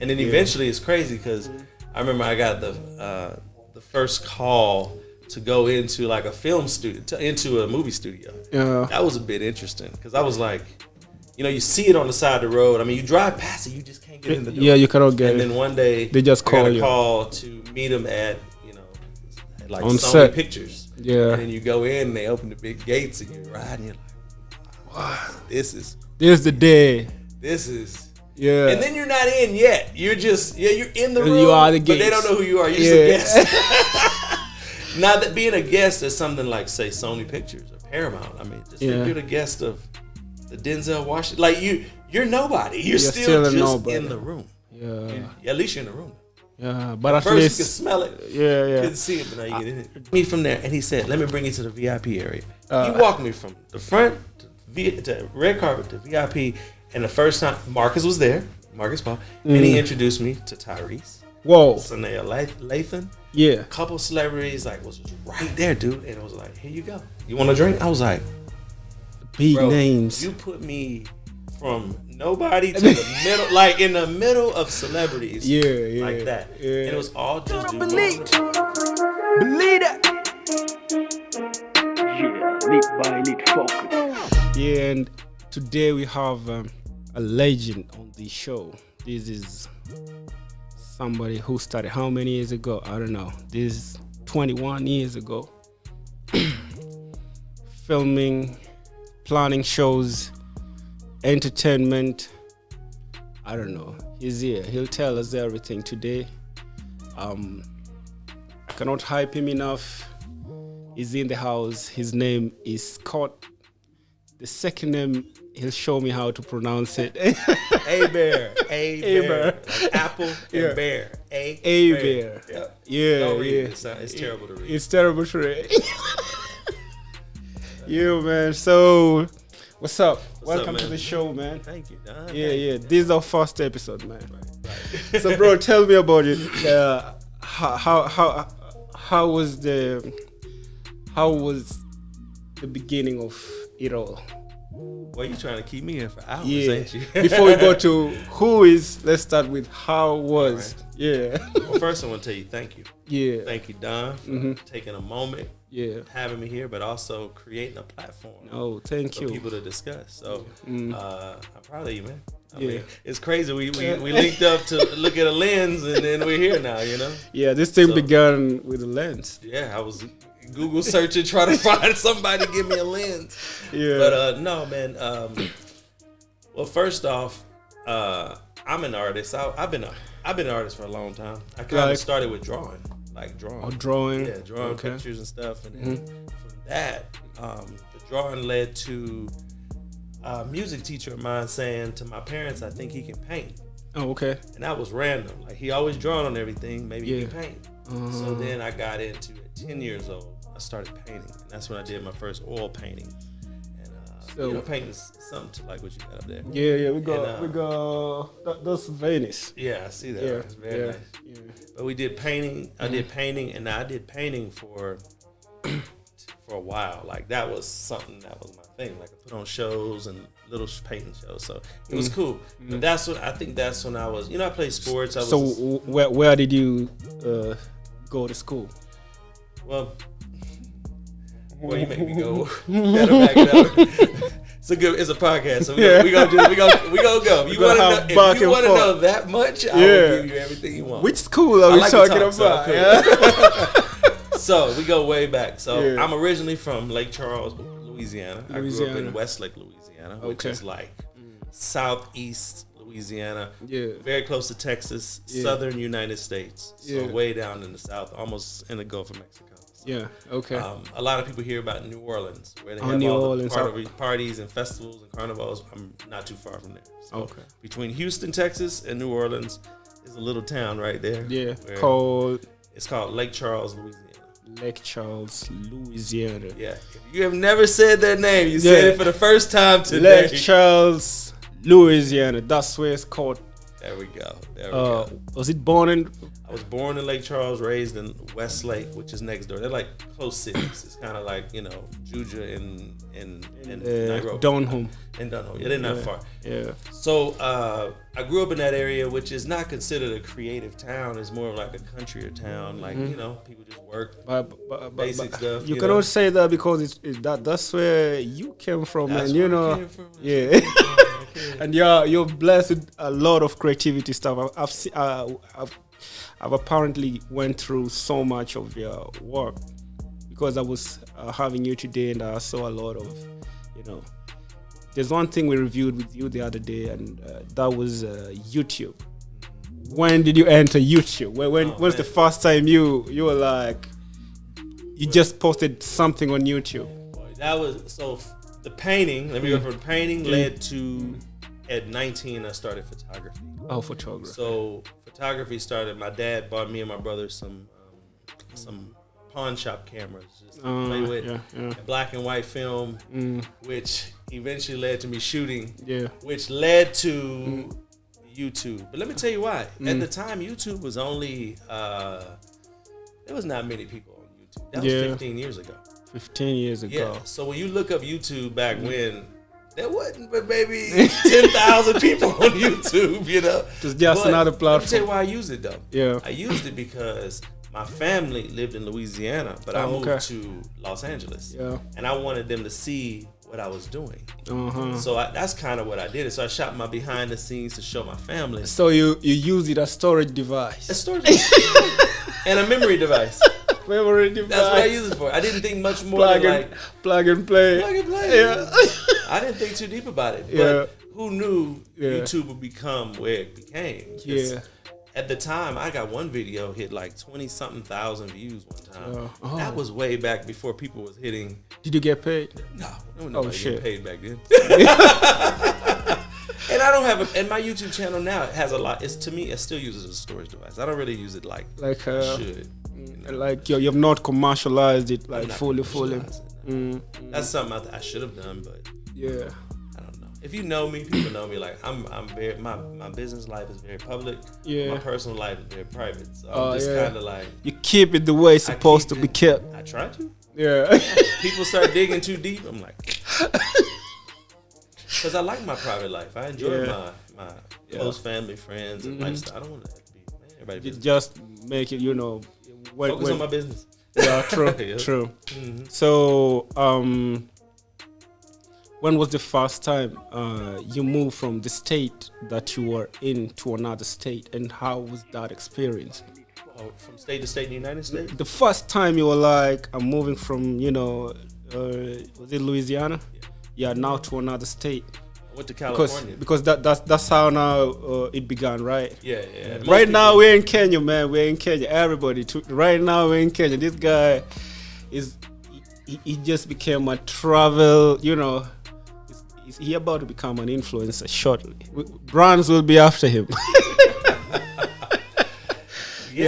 And then eventually it's crazy because I remember I got the first call to go into like a film studio, into a movie studio. Yeah. That was a bit interesting because I was like, you know, you see it on the side of the road. I mean, you drive past it, you just can't get in the door. Yeah, you cannot get and it. And then one day they just call you. Call to meet them at, you know, at like on Sony set. Pictures. Yeah. And then you go in and they open the big gates and you ride and you're like, wow, this is the day. This is. Yeah. And then you're not in yet. You're just, you're in the room. You are the but gates. they don't know who you are. You're just a guest. Now that being a guest is something like, say, Sony Pictures or Paramount. I mean, just if you're the guest of the Denzel Washington, like you're nobody. You're still just nobody. In the room. Yeah. At least you're in the room. Yeah, but at first least you could smell it. Yeah, yeah. Couldn't see it, but now you get in it. Me from there, and he said, "Let me bring you to the VIP area." He walked me from the front to red carpet to VIP, and the first time Marcus was there, Marcus Paul, and he introduced me to Tyrese. Whoa. Sanaya Lathan. Yeah. A couple celebrities was just right there, dude, and it was like, "Here you go. You want a drink?" I was like, "Big names." You put me from nobody to the middle, like in the middle of celebrities, like that. Yeah. And it was all just believe that. Yeah, lit by lit focus. Yeah, and today we have a legend on the show. This is somebody who started how many years ago? I don't know. This is 21 years ago. Filming, planning shows, entertainment. I don't know. He's here. He'll tell us everything today. I cannot hype him enough. He's in the house. His name is Scott. The second name, he'll show me how to pronounce it. Hubert. Like apple and bear. Hubert. Yeah. Don't read it. It's terrible to read. It's terrible to read. Yeah, man. So, what's up? Welcome to the show, man. Thank you, Don. Yeah. This is our first episode, man. Right. So, bro, tell me about it. How was the beginning of it all? Well, you trying to keep me here for hours, ain't you? Before we go to who is, let's start with how was. Right. Yeah. Well, first I want to tell you thank you. Yeah. Thank you, Don, for taking a moment. Yeah. Having me here, but also creating a platform. Oh, thank you. For people to discuss. So I'm proud of you, man. I mean, it's crazy. We linked up to look at a lens, and then we're here now. You know. Yeah, this thing began with a lens. Yeah, I was Google searching trying to find somebody to give me a lens. Yeah. But no, man. Well, first off, I'm an artist. I've been an artist for a long time. I kind of started with drawing. Like drawing. Oh, drawing. Yeah, drawing pictures and stuff. And then from that, the drawing led to a music teacher of mine saying to my parents, I think he can paint. Oh, okay. And that was random. Like, he always drawing on everything. Maybe he can paint. So then I got into it. 10 years old, I started painting. And that's when I did my first oil painting. And, painting is something to like what you got up there. Yeah, we go. That's Venice. Yeah, I see that. Yeah, it's very nice. Yeah. But we did painting. I did painting, and I did painting for a while. Like, that was something that was my thing. Like, I put on shows and little painting shows, so it was cool. But that's when I was. I played sports. Where did you go to school? Well, you make me go. Gotta back it up. It's a podcast, so we gonna go. If you want to know that much, I will give you everything you want. Which school are we talking about? So we go way back. So I'm originally from Lake Charles, Louisiana. I grew up in Westlake, Louisiana, which is like southeast Louisiana, very close to Texas, southern United States. So way down in the south, almost in the Gulf of Mexico. Yeah. Okay. A lot of people hear about New Orleans, where they have all the parties and festivals and carnivals. I'm not too far from there. So between Houston, Texas, and New Orleans is a little town right there. Yeah. It's called Lake Charles, Louisiana. Lake Charles, Louisiana. Yeah. If you have never said that name, you said it for the first time today. Lake Charles, Louisiana. That's where it's called. There we go. There we go. Was it born in? I was born in Lake Charles, raised in Westlake, which is next door. They're like close cities. It's kind of like, Juja and Nairobi. Dunham. And Dunham. Yeah, they're not far. Yeah. So I grew up in that area, which is not considered a creative town. It's more of like a countryer town. Like, people just work, basic stuff. You cannot say that because that's where you came from. That's and, where I came from. Yeah. And you're blessed with a lot of creativity stuff. I've apparently went through so much of your work because I was having you today, and I saw a lot of, There's one thing we reviewed with you the other day, and that was YouTube. When did you enter YouTube? When's the first time you were like, you just posted something on YouTube? That was the painting. Let me go from painting led to at 19 I started photography. Oh, photography. So photography started. My dad bought me and my brother some pawn shop cameras just to play with, black and white film, which eventually led to me shooting, which led to YouTube. But let me tell you why. At the time, YouTube was only there was not many people on YouTube. That was 15 years ago. 15 years ago. Yeah. So when you look up YouTube back when, there wasn't but maybe 10,000 people on YouTube, It's just another platform. Let me tell you why I used it though. Yeah. I used it because my family lived in Louisiana, but I moved to Los Angeles. Yeah. And I wanted them to see what I was doing. Uh-huh. So that's kind of what I did. So I shot my behind the scenes to show my family. So you use it as storage device. A storage device. And a memory device. Memory device. That's what I use it for. I didn't think much more than plug and play. Plug and play. Yeah. I didn't think too deep about it. Yeah. But who knew YouTube would become where it became? Yeah. At the time, I got one video hit like 20-something thousand views one time. That was way back before people was hitting. Did you get paid? No nobody get paid back then. And I don't have and my YouTube channel now has a lot. It's, to me, it still uses a storage device. I don't really use it like I should. Like you have not commercialized it like fully. That's something I should have done, but yeah. If you know me, people know me. Like I'm very my business life is very public. Yeah. My personal life is very private. So I'm just kind of like, you keep it the way it's supposed to be kept. I try to. Yeah. People start digging too deep. I'm like, because I like my private life. I enjoy my close family, friends, and lifestyle. I don't want to be everybody. Just make it, focus on my business. Yeah, true, true. Mm-hmm. So, when was the first time you moved from the state that you were in to another state, and how was that experience? From state to state in the United States? The first time you were like, I'm moving from, was it Louisiana? Yeah, now to another state. I went to California. Because that's how now it began, right? Yeah. Right now we're in Kenya, man. We're in Kenya. Everybody. Right now we're in Kenya. This guy he just became a travel, He's about to become an influencer shortly. Brands will be after him.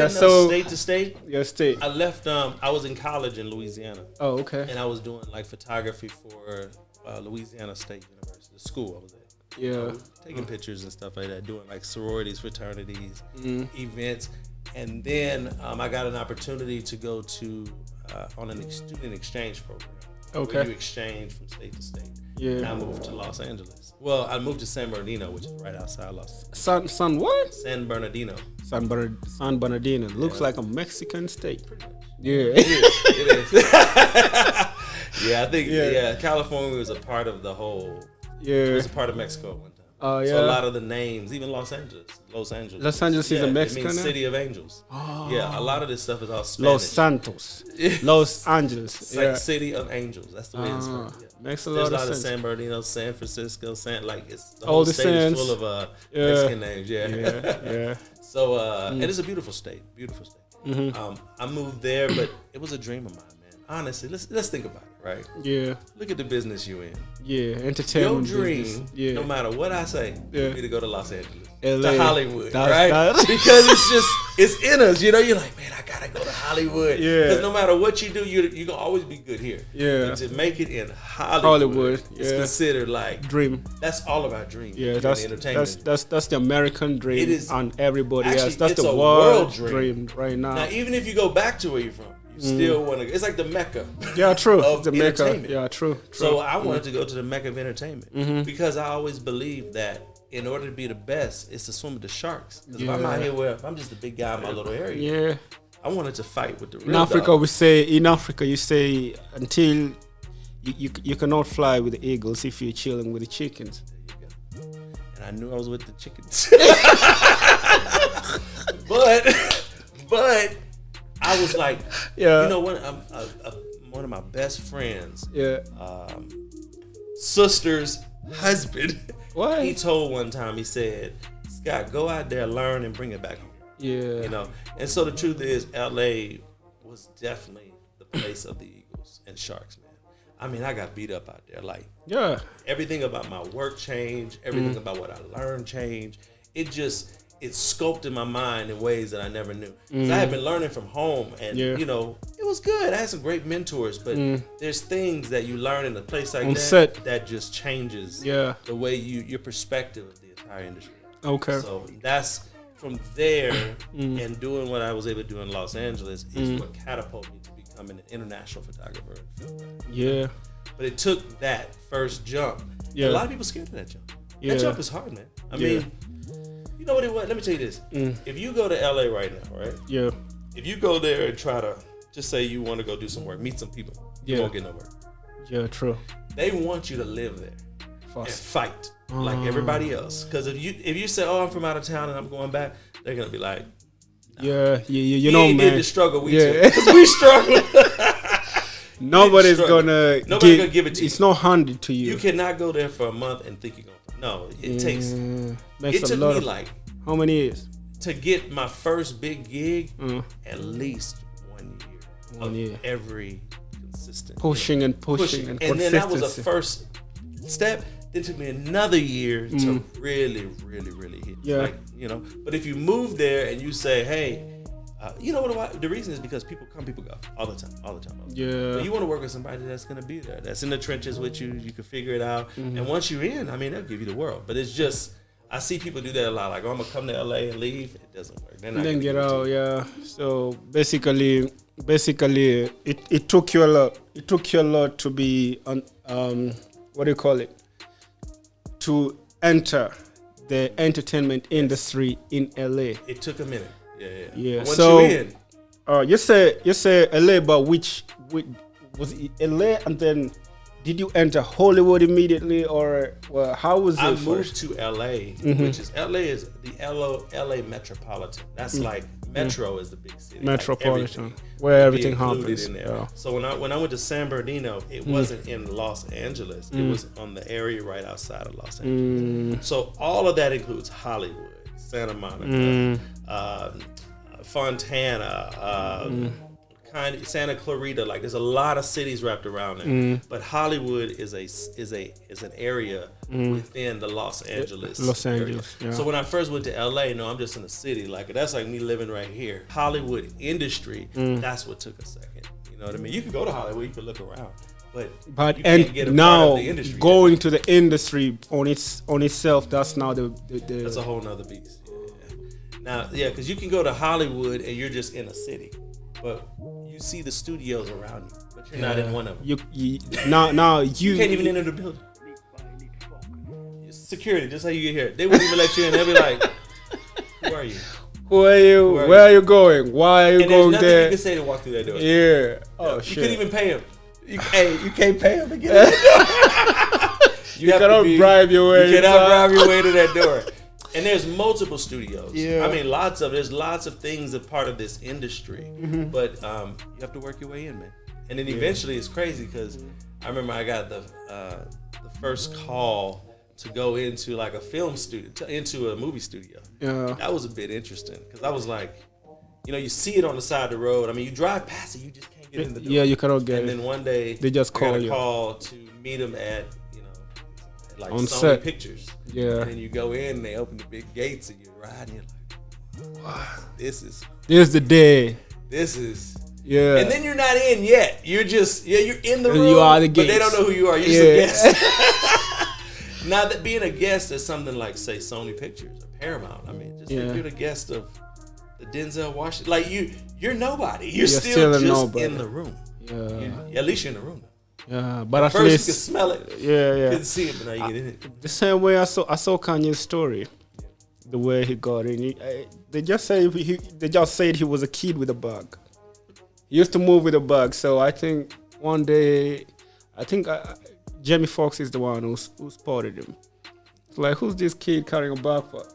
So state to state. Yeah, state. I left. I was in college in Louisiana. Oh, okay. And I was doing like photography for Louisiana State University, the school I was at. Yeah. Taking pictures and stuff like that, doing like sororities, fraternities, events, and then I got an opportunity to go to on a student exchange program. Okay. Where you exchange from state to state. Yeah. And I moved to Los Angeles. Well, I moved to San Bernardino, which is right outside Los Angeles. San what? San Bernardino. San Bernardino. Looks like a Mexican state. Yeah. It is. Yeah, I think California was a part of the whole. Yeah. It was a part of Mexico at one time. Oh, yeah. So a lot of the names, even Los Angeles. Los Angeles is a Mexican. It means City of Angels. Oh. Yeah, a lot of this stuff is all Spanish. Los Santos. Los Angeles. It's like City of Angels. That's the way it's spelled. Yeah. Makes a lot of sense. There's a lot of San Bernardino, San Francisco, it's the whole state is full of Mexican names. Yeah. So and it's a beautiful state. Beautiful state. Mm-hmm. I moved there, but it was a dream of mine, man. Honestly, let's think about it, right? Yeah. Look at the business you in. Yeah, entertainment. Your dream, no matter what I say, would be to go to Los Angeles, LA. to Hollywood, right? Because it's in us, you're like, man, I gotta go to Hollywood. Yeah. Because no matter what you do, you're gonna always be good here. Yeah. But to make it in Hollywood, it's considered like dream. That's all of our dream. Yeah, that's entertainment. That's the American dream. It is, and everybody actually, else. That's it's the a world dream right now. Now, even if you go back to where you're from, you still want to. It's like the Mecca. Yeah, true. Of the Mecca. entertainment. Yeah, true. So I wanted to go to the Mecca of entertainment because I always believed that in order to be the best, it's to swim with the sharks. Because if I'm out here where I'm just a big guy in my little area, I wanted to fight with the real In Africa, dogs. you say until you cannot fly with the eagles if you're chilling with the chickens. There you go. And I knew I was with the chickens. but I was like, you know what? One of my best friends, sister's husband. What? He told one time, he said, Scott, go out there, learn, and bring it back home. Yeah. You know, and so the truth is, LA was definitely the place of the Eagles and Sharks, man. I mean, I got beat up out there. Like, everything about my work changed. Everything about what I learned changed. It scoped in my mind in ways that I never knew. 'Cause I had been learning from home, and you know, it was good. I had some great mentors, but there's things that you learn in a place like that just changes the way your perspective of the entire industry. Okay. So that's from there, and doing what I was able to do in Los Angeles is what catapulted me to becoming an international photographer. Yeah. But it took that first jump. Yeah. A lot of people scared of that jump. Yeah. That jump is hard, man. I mean, you know what it was? Let me tell you this. If you go to LA right now, right? Yeah. If you go there and try to, just say you want to go do some work, meet some people, you won't get no work. Yeah, true. They want you to live there and fight like everybody else. Because if you say, oh, I'm from out of town and I'm going back, they're going to be like, nah. you know, man. Did the struggle we took. Because we struggled. Nobody's gonna give it to you. It's not handed to you. You cannot go there for a month and think you're gonna. No, it takes. Makes it took me like how many years to get my first big gig? At least 1 year. 1 year. Every consistent pushing and then that was a first step. Then it took me another year to really, really, really hit. Yeah. Like, you know. But if you move there and you say, hey. You know what? The reason is because people come, people go, all the time. Yeah. But you want to work with somebody that's going to be there, that's in the trenches with you. You can figure it out, and once you're in, I mean, they'll give you the world. But it's just, I see people do that a lot. Like, oh, I'm gonna come to LA and leave. It doesn't work. They're not then get give it to out. you. Yeah. So basically, it took you a lot. It took you a lot to be on. What do you call it? To enter the entertainment industry in LA. It took a minute. Yeah. Once So you're in, you say LA, but which was it LA, and then did you enter Hollywood immediately, or how was it? I moved to LA, which is LA is the LA metropolitan. That's like Metro is the big city, Metropolitan, like where everything happens. In there. So when I went to San Bernardino, it wasn't in Los Angeles. It was on the area right outside of Los Angeles. So all of that includes Hollywood, Santa Monica, Fontana, Santa Clarita. Like, there's a lot of cities wrapped around there. But Hollywood is an area within the Los Angeles. Area. Yeah. So when I first went to LA, no, I'm just in the city. Like, that's like me living right here. Hollywood industry, that's what took a second. You know what I mean? You can go to Hollywood, you can look around. But you can't get a now part of the industry going yet. to the industry on itself, that's now the That's a whole nother beast. Now, because you can go to Hollywood and you're just in a city, but you see the studios around you, but you're not in one of them. You can't even enter the building. Security, just how you get here, they wouldn't even let you in. They'll be like, "Who are you? Who are you? Where are you going? Why are you going there?" there? You can say to walk through that door. Yeah. Oh shit. You couldn't even pay him. You can't pay him to get in that door. You cannot bribe your way. You cannot bribe your way to that door. And there's multiple studios. Yeah. I mean, there's lots of things a part of this industry, but you have to work your way in, man. And then eventually, it's crazy because I remember I got the first call to go into like a film studio, into a movie studio. Yeah. That was a bit interesting because I was like, you see it on the side of the road. I mean, you drive past it, you just can't get in the door. Yeah, you cannot get it. And it. then one day they just call you. Call to meet them at like on Sony set. Pictures. Yeah. And then you go in and they open the big gates and you ride and you're like, wow, this is the day. This is Yeah. And then you're not in yet. You're just you're in the And room, you are the but they guest. don't know who you are. You're just a guest. Now that being a guest is something like say Sony Pictures or Paramount. I mean, just if you're the guest of the Denzel Washington, like you're nobody. You're still just nobody. in the room. Yeah. At least you're in the room. Yeah, but at First least you could smell it. Yeah. Couldn't see it, but now you get in it. The same way I saw Kanye's story, the way he got in. They just said he was a kid with a bag. He used to move with a bag. So I think one day, Jamie Foxx is the one who spotted him. It's like, who's this kid carrying a bag for?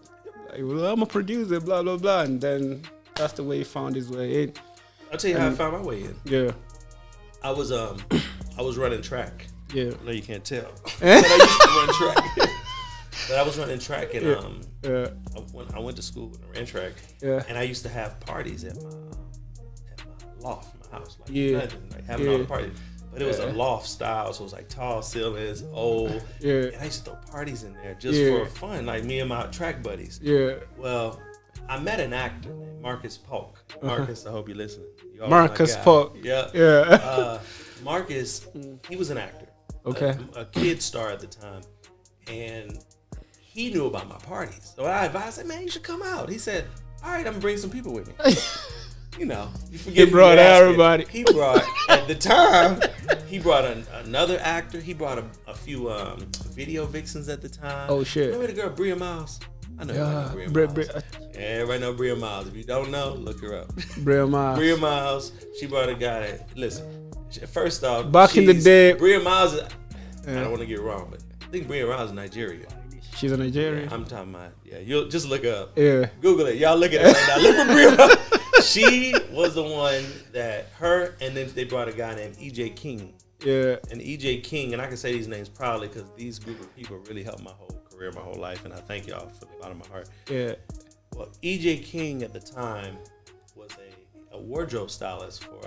Like, well, I'm a producer, blah blah blah, and then that's the way he found his way in. I'll tell you how I found my way in. Yeah. I was running track. Yeah. I know you can't tell. But I used to run track. But I was running track and I went to school and I ran track. Yeah. And I used to have parties at my loft, my house. Like having all the parties. But it was a loft style, so it was like tall ceilings, old. Yeah. And I used to throw parties in there just for fun, like me and my track buddies. Yeah. Well, I met an actor named Marcus Polk. Marcus, I hope you're listening. Marcus Polk. Yeah. Yeah. Marcus, he was an actor. Okay. A kid star at the time. And he knew about my parties. So I advised him, man, you should come out. He said, all right, I'm going to bring some people with me. You know, you forget. He brought everybody. He brought, at the time, he brought another actor. He brought a few video vixens at the time. Oh, shit. Remember the girl, Bria Miles? I know Bria Miles. Everybody know Bria Miles. If you don't know, look her up. Bria Miles. Bria Miles. She brought a guy that, listen, first off, back in the day, Bria Miles, I don't want to get it wrong, but I think Bria Miles is Nigeria. She's a Nigerian? Yeah, I'm talking about, you'll just look up. Yeah. Google it. Y'all look at it right now. Look for Bria Miles. She was the one that and then they brought a guy named E.J. King. Yeah. And E.J. King, and I can say these names proudly because these group of people really helped my whole career, my whole life, and I thank y'all from the bottom of my heart. Yeah. Well, E.J. King at the time was a wardrobe stylist for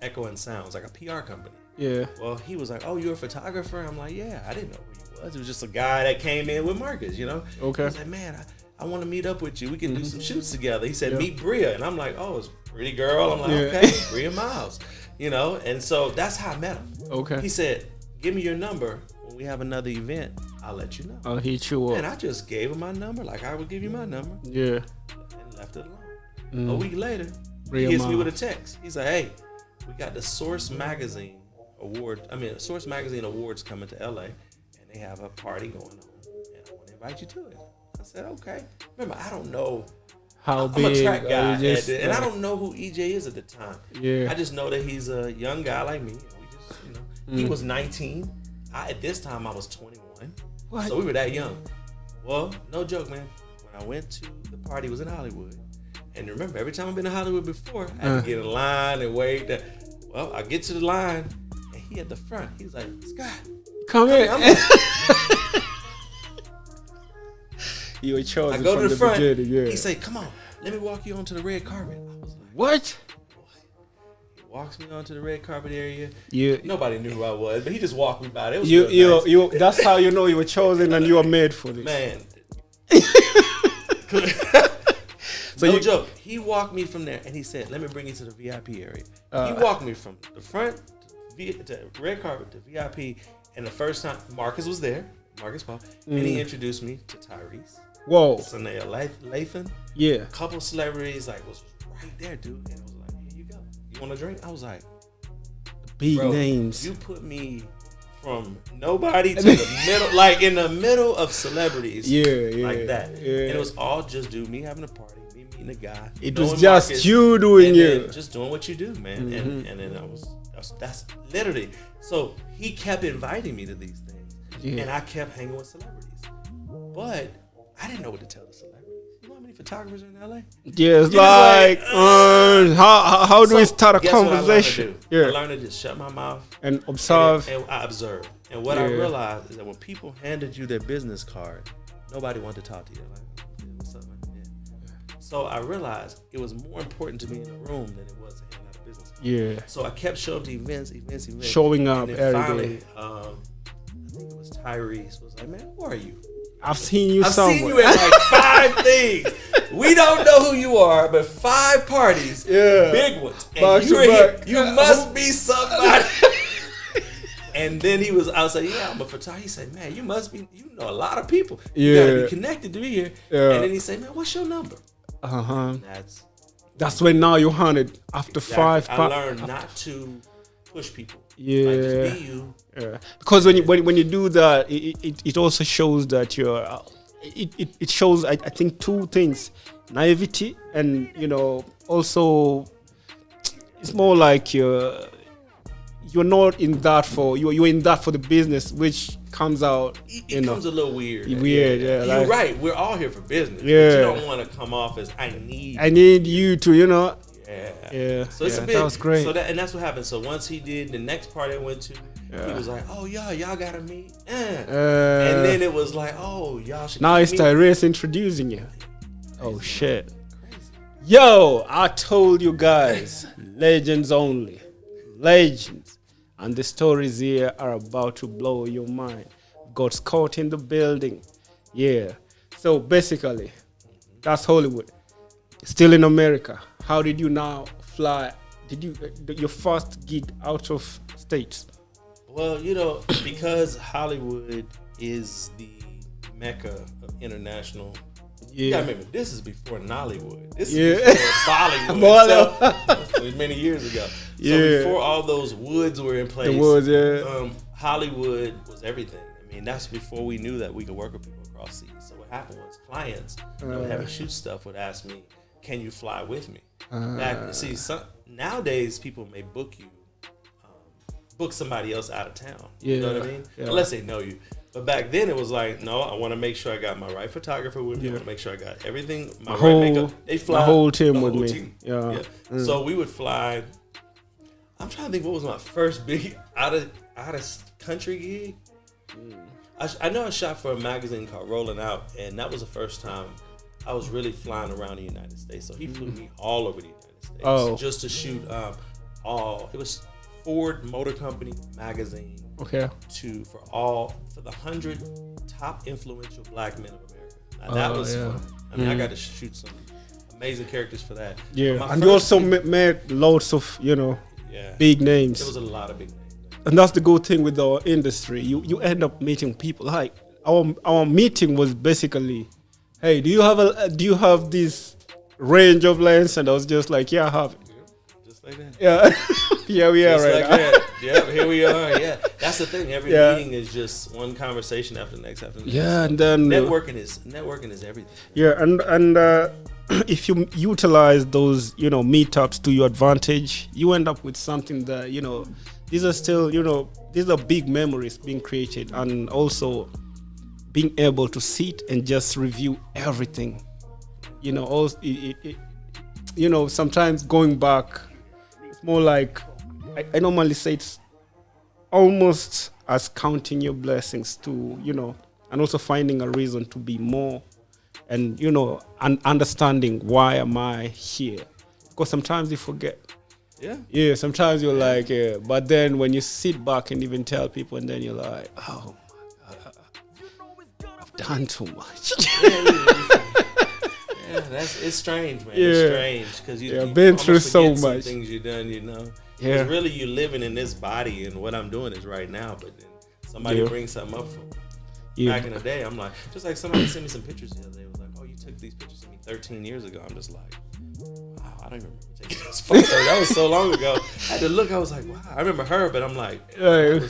Echo and Sounds, like a PR company. Yeah. Well, he was like, "Oh, you're a photographer?" I'm like, "Yeah." I didn't know who he was. It was just a guy that came in with Marcus, you know. Okay. He was like, "Man, I want to meet up with you. We can do some shoots together." He said, "Meet Bria," and I'm like, "Oh, it's a pretty girl." I'm like, "Okay, Bria Miles," you know. And so that's how I met him. Okay. He said, "Give me your number. When we have another event, I'll let you know." I'll hit you up. And I just gave him my number, like I would give you my number. Yeah. And left it alone. A week later, he hits me with a text. He's like, "Hey, we got the Source Magazine Awards coming to LA, and they have a party going on, and I want to invite you to it." I said, "Okay." Remember, I don't know how I'm big. A track guy, and I don't know who EJ is at the time. Yeah. I just know that he's a young guy like me. And we just, he was 19. At this time, I was 21. What? So we were that young. Well, no joke, man. When I went to the party, it was in Hollywood. And remember, every time I've been to Hollywood before, I had to get in line and wait. Well, I get to the line, and he at the front. He's like, "Scott, come in." You were chosen. I go from to the front. beginning, yeah. He say, "Come on, let me walk you onto the red carpet." I was like, "What?" He walks me onto the red carpet area. Yeah. Nobody knew who I was, but he just walked me by. It was you. That's how you know you were chosen and you were made for this. Man. So no joke. He walked me from there, and he said, "Let me bring you to the VIP area." He walked me from the front to red carpet to VIP, and the first time Marcus was there, Marcus Paul, and he introduced me to Tyrese. Whoa. Sanaya Lathan. Yeah. A couple celebrities was right there, dude, and it was like, "Here you go. You want a drink?" I was like, big names. You put me from nobody to the middle, like in the middle of celebrities. Yeah. Like that. Yeah. And it was all just me having a party. Meeting a guy. It was just Marcus, you doing you. Just doing what you do, man. And then that's literally. So he kept inviting me to these things. Yeah. And I kept hanging with celebrities. But I didn't know what to tell the celebrities. You know how many photographers are in LA? Yeah, it's how do we start a conversation? I learned to just shut my mouth and observe. And I observed. And what I realized is that when people handed you their business card, nobody wanted to talk to you. Like, what's up, man? So I realized it was more important to be in the room than it was to hand out a business card. Yeah. So I kept showing up to events. Showing up and every finally, day. I think it was Tyrese was like, "Man, who are you? I've seen you I've somewhere. seen you at like 5 things. We don't know who you are, but 5 parties, big ones, and Back you're to here. back. You must be somebody. And then I was like, yeah, I'm a photographer. He said, man, you must be, you know a lot of people. You gotta be connected to be here. Yeah. And then he said, man, what's your number? That's when now you hunted after Exactly. 5. I learned not to push people. Yeah. Like, just be you. Yeah. Because when you do that, it also shows that you're. It shows I think 2 things: naivety and also it's more like you're not in that for you're in that for the business, which comes out. It becomes a little weird. Weird, yeah. You're right. We're all here for business. Yeah. But you don't want to come off as I need you to Yeah. So it's a bit. That was great. So and that's what happened. So once he did the next party I went to, he was like, "Oh y'all gotta meet," and then it was like, "Oh y'all should." Now it's Tyrese introducing you. Oh shit. Crazy. Yo, I told you guys, legends only, legends, and the stories here are about to blow your mind. Got Scott in the building, yeah. So basically, that's Hollywood. Still in America. How did you now fly? Did you your first gig out of states? Well, because Hollywood is the mecca of international. You gotta remember, this is before Nollywood. This is before Bollywood. So, many years ago. So before all those woods were in place, Hollywood was everything. I mean, that's before we knew that we could work with people across seas. So what happened was clients that would have me shoot stuff would ask me, can you fly with me? Nowadays people may book you, book somebody else out of town. You know what I mean? Yeah. Unless they know you. But back then it was like, no, I want to make sure I got my right photographer with me. I want to make sure I got everything. My right makeup. They fly. My whole team with me. Yeah. So we would fly. I'm trying to think what was my first big out of country gig. I know I shot for a magazine called Rolling Out, and that was the first time I was really flying around the United States. So he flew me all over the United States just to shoot it was Ford Motor Company magazine. Okay. For the 100 top influential black men of America. Now, that was fun. I mean, I got to shoot some amazing characters for that. Yeah, and you also made loads of big names. There was a lot of big names. And that's the good thing with our industry. You end up meeting people. Like our meeting was basically, hey, do you have this range of lens? And I was just like, yeah, I have it. Just like that. Yeah. Yeah, we are right now. That. Yeah, here we are. Yeah, that's the thing. Every meeting is just one conversation after the next after the next. Yeah, and then networking is everything. Yeah, and if you utilize those meetups to your advantage, you end up with something that these are still these are big memories being created, and also being able to sit and just review everything. Also sometimes going back, it's more like I normally say it's almost as counting your blessings to and also finding a reason to be more, and and understanding why am I here, because sometimes you forget. Yeah, sometimes you're like, but then when you sit back and even tell people, and then you're like, oh my God, I've done too much. It's strange, man. It's strange because you've been through so much things you've done, Because really, you're living in this body, and what I'm doing is right now. But then somebody brings something up from back in the day. I'm like, just like somebody sent me some pictures the other day. It was like, oh, you took these pictures of me 13 years ago. I'm just like, wow, I don't even remember taking this photo. That was so long ago. I had to look. I was like, wow, I remember her, but I'm like, I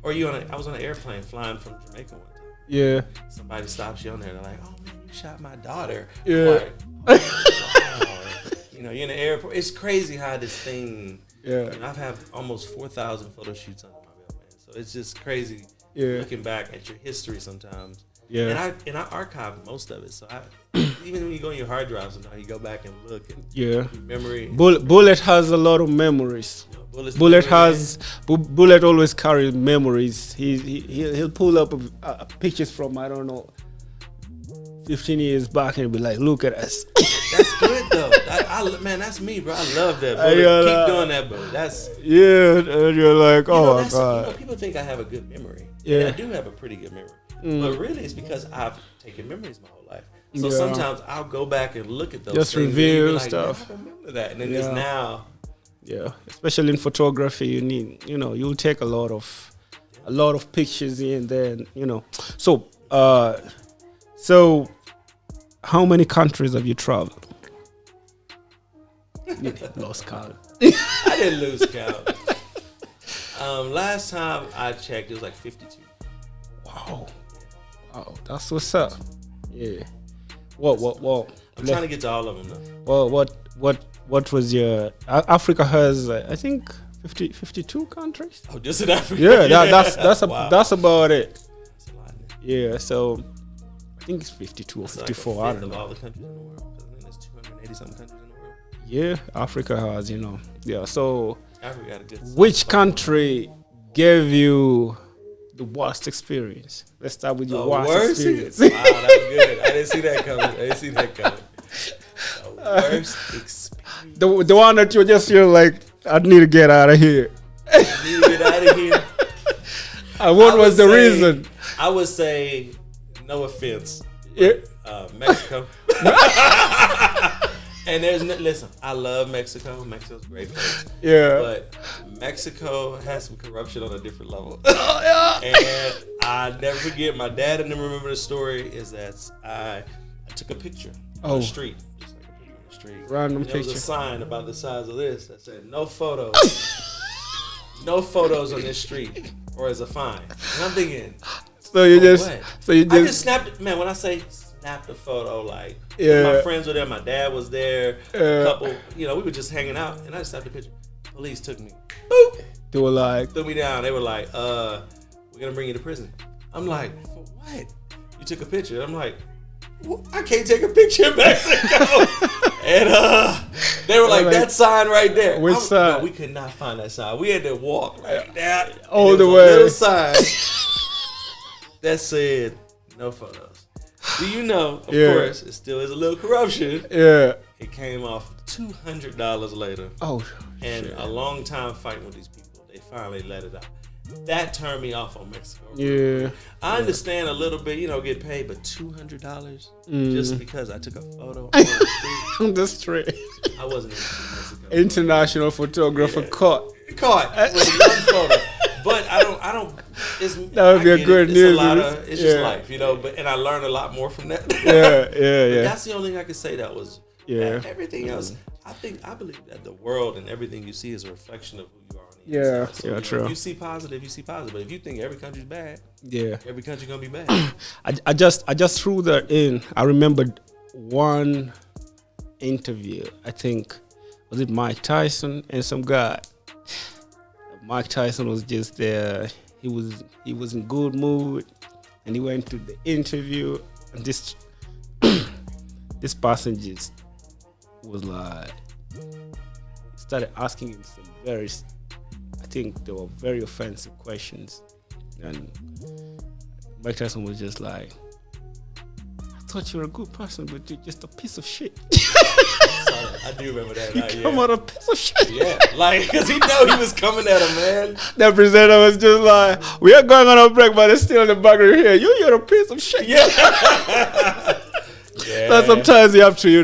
was on an airplane flying from Jamaica one time. Yeah. Somebody stops you on there. They're like, oh man, you shot my daughter. Yeah. Like, wow. You're in the airport. It's crazy how this thing. Yeah. I've had almost 4,000 photo shoots under my belt, man. So it's just crazy looking back at your history sometimes. Yeah. And I archive most of it. So even when you go on your hard drives and now you go back and look and memory. Bullet has a lot of memories. Bullet always carries memories. He'll pull up pictures from 15 years back and be like, look at us. That's good though. Man, that's me, bro. I love that, bro. Keep doing that, bro. That's and you're like, oh my God. People think I have a good memory. Yeah, and I do have a pretty good memory. But really, it's because I've taken memories my whole life. So Yeah. sometimes I'll go back and look at those Just things and review be like, stuff. "Man, I remember that. And then Yeah. it's now. Yeah, especially in photography, you need, you'll take a lot of pictures here and then, So how many countries have you traveled? Lost count. I didn't lose count. Last time I checked, it was like 52. Wow, that's what's up. Yeah. What? I'm trying to get to all of them though. What was your Africa has I think 52 countries. Oh, just in Africa. Yeah, that's Wow. that's about it. That's a lot. Yeah, so I think it's 52 or That's like 54. a I fifth don't of all know. the countries in the world. 'Cause I think there's 280 something countries in the world. Yeah, Africa has, Yeah, so Africa got a good. which country gave you the worst experience? Let's start with your worst experience. Wow, that was good. I didn't see that coming. The worst experience. The one that you're like, I need to get out of here. I need to get out of here. And what I was would the say- reason? I would say, no offense, Yeah. Mexico. And listen, I love Mexico. Mexico's a great place. Yeah. But Mexico has some corruption on a different level. Oh, And I never forget, my dad and I remember the story is that I took a picture on the street. Just like a picture on the street. Random There was picture. a sign about the size of this that said, no photos. No photos on this street or as a fine. And I'm thinking, So you for just, what? so you I just just, snapped it. Man, when I say snapped a photo, like Yeah. my friends were there, my dad was there, Yeah. a couple, we were just hanging out, and I just snapped a picture. Police took me, boop, do a like, threw me down. They were like, we're gonna bring you to prison. I'm like, for what? You took a picture. I'm like, well, I can't take a picture in Mexico. And they were like, that sign right there. Which sign? No, we could not find that sign. We had to walk like that. All And the there was way. a little sign that said no photos. Do you know, of Yeah. course, it still is a little corruption. yeah. It came off $200 later. Oh, And shit. a long time fighting with these people, they finally let it out. That turned me off on Mexico. Yeah. I understand a little bit, get paid, but $200 Mm. just because I took a photo on the street, On the street. I wasn't in Mexico. International photographer Yeah. caught. Caught with one photo, but I don't. It's, That would be I a get good it. news. It's just Yeah. life, But and I learned a lot more from that. Yeah, But yeah. that's the only thing I could say that was. Yeah. Everything else, I believe that the world and everything you see is a reflection of who you are on the Yeah, inside. So, yeah, true. If you see positive, you see positive. But if you think every country's bad, Yeah. every country gonna be bad. I just threw that in. I remembered one interview. I think was it Mike Tyson and some guy. Mike Tyson was just there. He was in good mood, and he went to the interview. And this this person just was like started asking him some I think they were very offensive questions, and Mike Tyson was just like, I thought you were a good person, but you're just a piece of shit. Sorry, I do remember that. You come out a piece of shit. Yeah, like, because he know he was coming at him, man. The presenter was just like, we are going on a break, but it's still in the background here. You're a piece of shit. Yeah. So sometimes you have to, you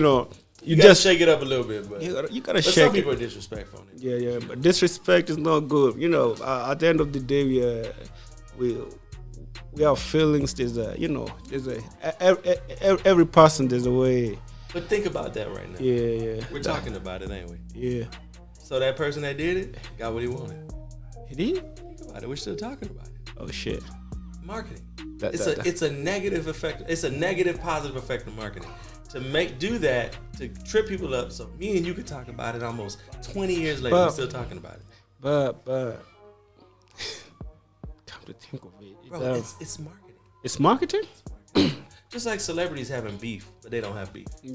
You gotta just shake it up a little bit, but, you gotta but shake some it. people are disrespectful. Yeah, but disrespect is not good. At the end of the day, we have feelings. There's every person. There's a way. But think about that right now. Yeah. We're talking about it, ain't we? Yeah. So that person that did it got what he wanted. He did? Think about it. We're still talking about it. Oh shit. Marketing. That- It's that- a negative effect. It's a negative positive effect of marketing. To do that, to trip people up, so me and you could talk about it almost 20 years later. But- We're still talking about it. But come to think of it, Bro, it's marketing. it's marketing. Just like celebrities having beef, but they don't have beef. They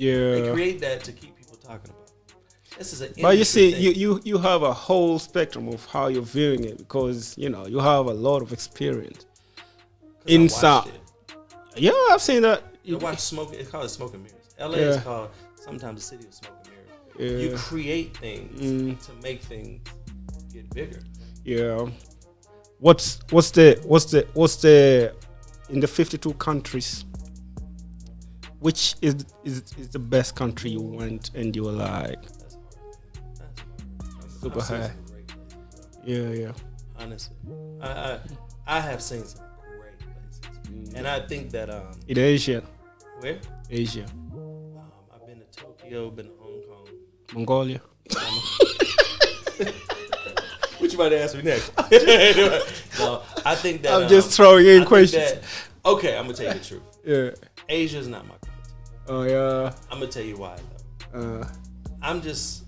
Yeah. create that to keep people talking about it. This is an But you industry see, thing. you have a whole spectrum of how you're viewing it because you have a lot of experience. 'Cause I watched Inside. it. Yeah, I've seen that. You watch smoke. It's called smoke and mirrors. LA Yeah. is called sometimes the city of smoke and mirrors. Yeah. You create things to make things get bigger. Yeah. What's the in the 52 countries? which is the best country you went and you were like That's hard, man. That's hard. super I've seen high? some great places, bro. Yeah. Honestly, I have seen some great places, and I think that In Asia. where Asia. I've been to Tokyo, been to Hong Kong. Mongolia. What you about to ask me next? No, I think that I'm just throwing in I think questions. that- okay, I'm gonna tell you the truth. Yeah. Asia's not my cup of tea. Oh yeah. I'm gonna tell you why though. Uh, I'm just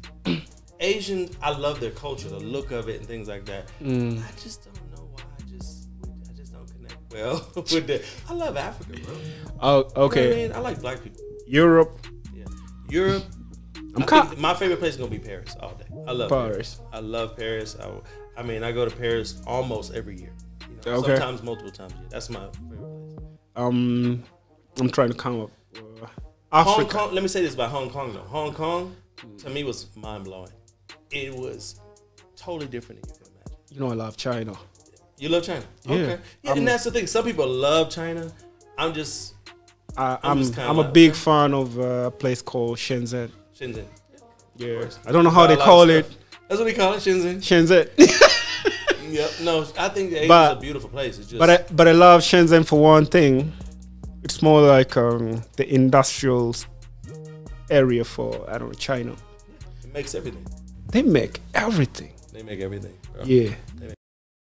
Asian. I love their culture, the look of it, and things like that. I just don't know why. I just don't connect well with that. I love Africa, bro. oh, You know what I okay. mean? I like black people. Europe. Yeah, Europe. I'm I think my favorite place is gonna be Paris all day. I love Paris. I love Paris. I mean, I go to Paris almost every year. You know, Okay. Sometimes multiple times a year. That's my favorite place. I'm trying to come up. Hong Africa. Kong. Let me say this about Hong Kong though. Hong Kong to me was mind blowing. It was totally different than you can imagine. You know I love China. You love China? Yeah. Okay. Yeah, and that's the thing. Some people love China. I'm just I'm just kinda I'm a like- big fan of a place called Shenzhen. Shenzhen. Yeah. course. I don't know how Got a they lot of call it. stuff. That's what they call it, Shenzhen. Shenzhen. Yep. No, I think Asia's But- a beautiful place. It's just but I love Shenzhen for one thing. It's more like the industrial area for I don't know China. it makes everything. They make everything. They make everything. Bro. Yeah.